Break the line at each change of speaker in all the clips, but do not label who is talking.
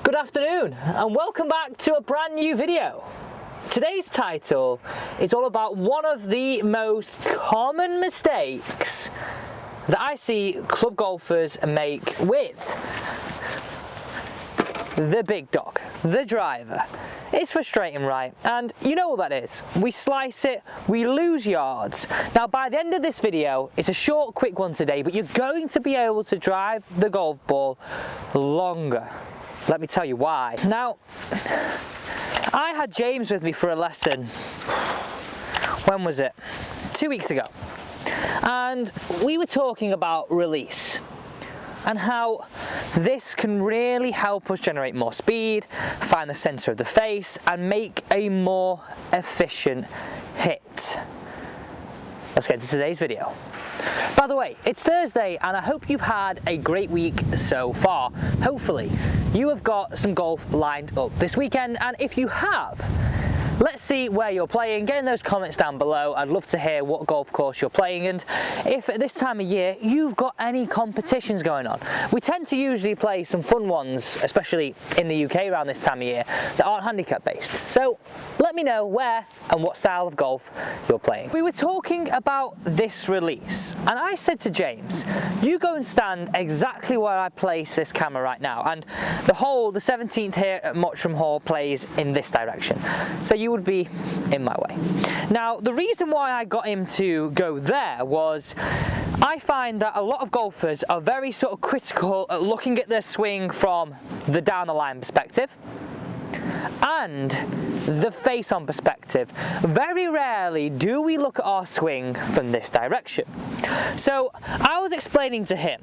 Good afternoon and welcome back to a brand new video. Today's title is all about one of the most common mistakes that I see club golfers make with the big dog, the driver. It's frustrating, right? And you know what that is. We slice it, we lose yards. Now by the end of this video, it's a short, quick one today, but you're going to be able to drive the golf ball longer. Let me tell you why. Now, I had James with me for a lesson, when was it? 2 weeks ago. And we were talking about release and how this can really help us generate more speed, find the center of the face, and make a more efficient hit. Let's get into today's video. By the way, it's Thursday and I hope you've had a great week so far. Hopefully, you have got some golf lined up this weekend, and if you have, let's see where you're playing. Get in those comments down below. I'd love to hear what golf course you're playing, and if at this time of year you've got any competitions going on. We tend to usually play some fun ones, especially in the UK around this time of year, that aren't handicap based. So let me know where and what style of golf you're playing. We were talking about this release, and I said to James, you go and stand exactly where I place this camera right now, and the 17th here at Mottram Hall, plays in this direction. So you would be in my way. Now, the reason why I got him to go there was I find that a lot of golfers are very sort of critical at looking at their swing from the down the line perspective and the face on perspective. Very rarely do we look at our swing from this direction. So I was explaining to him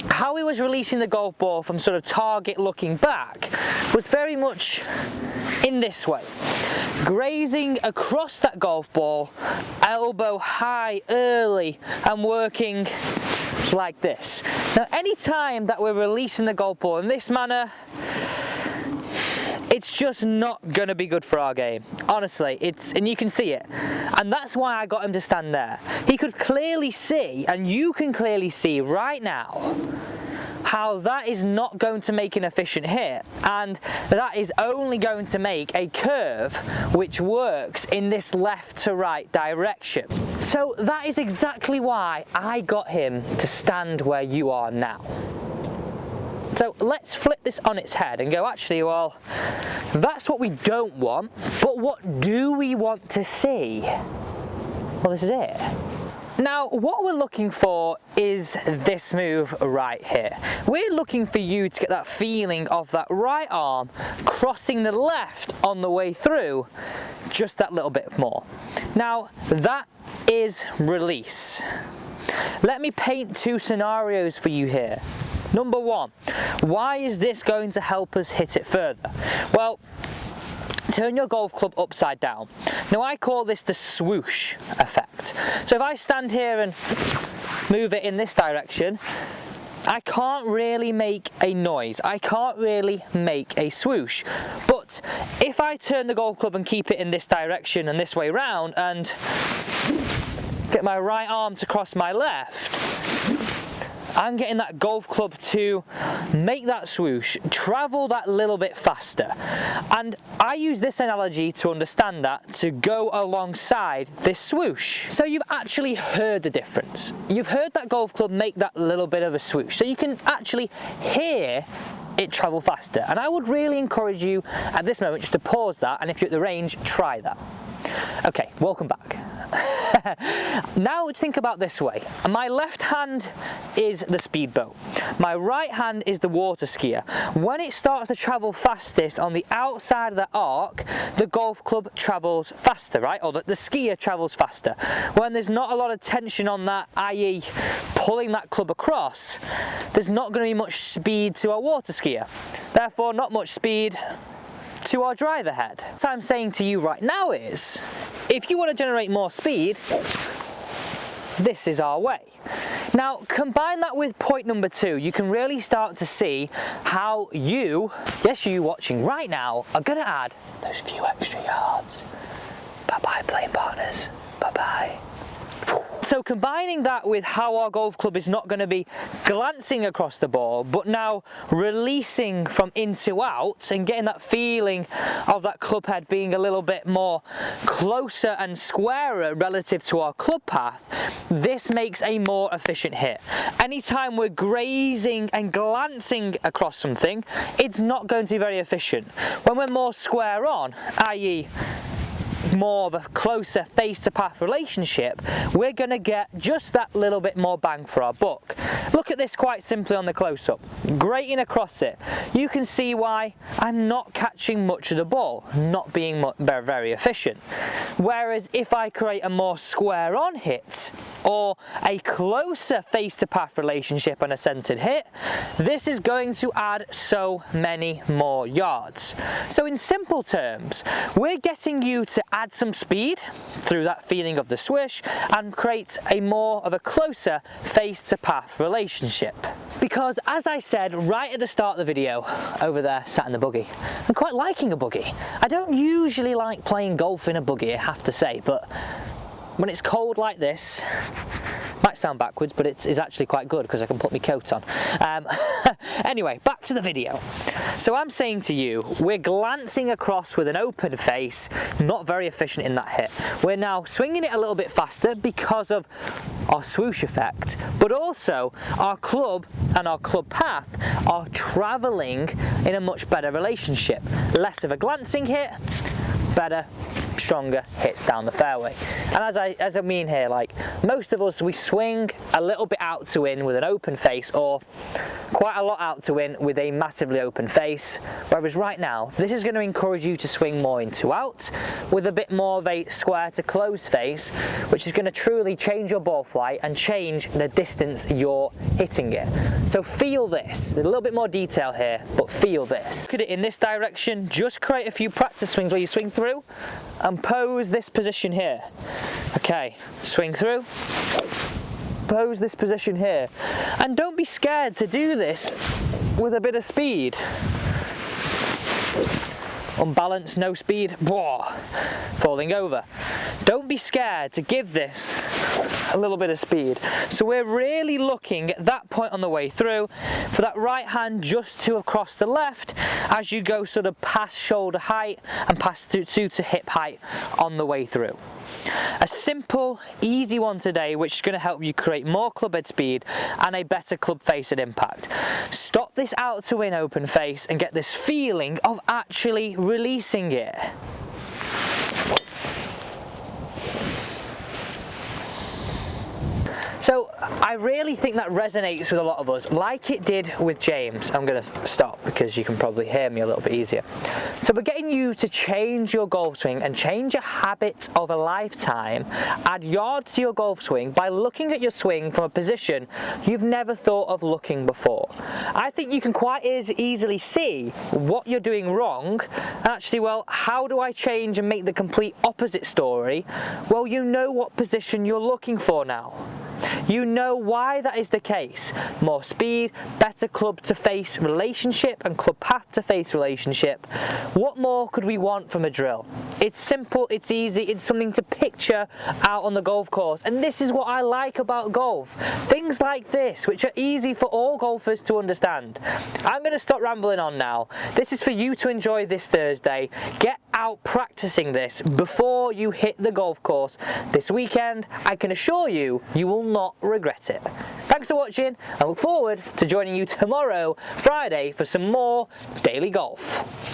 how he was releasing the golf ball from sort of target looking back was very much in this way, grazing across that golf ball, elbow high early, and working like this. Now any time that we're releasing the golf ball in this manner, it's just not going to be good for our game. Honestly, and you can see it. And that's why I got him to stand there. He could clearly see, and you can clearly see right now, how that is not going to make an efficient hit, and that is only going to make a curve which works in this left to right direction. So that is exactly why I got him to stand where you are now. So let's flip this on its head and go, actually, well, that's what we don't want, but what do we want to see? Well, this is it. Now, what we're looking for is this move right here. We're looking for you to get that feeling of that right arm crossing the left on the way through, just that little bit more. Now, that is release. Let me paint two scenarios for you here. Number one, why is this going to help us hit it further? Well, turn your golf club upside down. Now I call this the swoosh effect. So if I stand here and move it in this direction, I can't really make a noise. I can't really make a swoosh. But if I turn the golf club and keep it in this direction and this way round and get my right arm to cross my left, I'm getting that golf club to make that swoosh, travel that little bit faster. And I use this analogy to understand that, to go alongside this swoosh. So you've actually heard the difference. You've heard that golf club make that little bit of a swoosh. So you can actually hear it travel faster. And I would really encourage you at this moment just to pause that, and if you're at the range, try that. Okay, welcome back. Now think about this way. My left hand is the speedboat. My right hand is the water skier. When it starts to travel fastest on the outside of the arc, the golf club travels faster, right? Or the skier travels faster. When there's not a lot of tension on that, i.e. pulling that club across, there's not going to be much speed to our water skier. Therefore, not much speed to our driver head. What I'm saying to you right now is, if you want to generate more speed, this is our way. Now combine that with point number two, you can really start to see how you watching right now, are going to add those few extra yards. Bye bye playing partners, bye bye. So combining that with how our golf club is not going to be glancing across the ball, but now releasing from in to out and getting that feeling of that club head being a little bit more closer and squarer relative to our club path, this makes a more efficient hit. Anytime we're grazing and glancing across something, it's not going to be very efficient. When we're more square on, i.e. more of a closer face to path relationship, we're going to get just that little bit more bang for our buck. Look at this quite simply on the close-up. Grating across it, you can see why I'm not catching much of the ball, not being very, very efficient. Whereas if I create a more square on hit or a closer face to path relationship on a centered hit, this is going to add so many more yards. So in simple terms, we're getting you to add some speed through that feeling of the swish and create a more of a closer face to path relationship. Because as I said right at the start of the video, over there sat in the buggy, I'm quite liking a buggy. I don't usually like playing golf in a buggy, I have to say, but when it's cold like this, might sound backwards, but it's actually quite good because I can put my coat on. Anyway, back to the video. So I'm saying to you, we're glancing across with an open face, not very efficient in that hit. We're now swinging it a little bit faster because of our swoosh effect, but also our club and our club path are traveling in a much better relationship. Less of a glancing hit, better, stronger hits down the fairway. And as I mean here, like most of us, we swing a little bit out to in with an open face, or quite a lot out to in with a massively open face. Whereas right now, this is going to encourage you to swing more into out with a bit more of a square to close face, which is going to truly change your ball flight and change the distance you're hitting it. So feel this, a little bit more detail here, but feel this. Look at it in this direction, just create a few practice swings where you swing through and pose this position here. Okay, swing through, pose this position here, and don't be scared to do this with a bit of speed. Unbalanced, no speed, falling over. Don't be scared to give this a little bit of speed. So we're really looking at that point on the way through for that right hand just to across the left as you go sort of past shoulder height and past to hip height on the way through. A simple, easy one today, which is going to help you create more club head speed and a better club face at impact. Stop this out to in open face and get this feeling of actually releasing it. So I really think that resonates with a lot of us, like it did with James. I'm going to stop because you can probably hear me a little bit easier. So we're getting you to change your golf swing and change a habit of a lifetime. Add yards to your golf swing by looking at your swing from a position you've never thought of looking before. I think you can quite easily see what you're doing wrong and actually, well, how do I change and make the complete opposite story? Well, you know what position you're looking for now. You know why that is the case. More speed, better club to face relationship and club path to face relationship. What more could we want from a drill? It's simple, it's easy, it's something to picture out on the golf course. And this is what I like about golf. Things like this, which are easy for all golfers to understand. I'm going to stop rambling on now. This is for you to enjoy this Thursday. Get out practicing this before you hit the golf course this weekend. I can assure you, you will not regret it. Thanks for watching. I look forward to joining you tomorrow, Friday, for some more daily golf.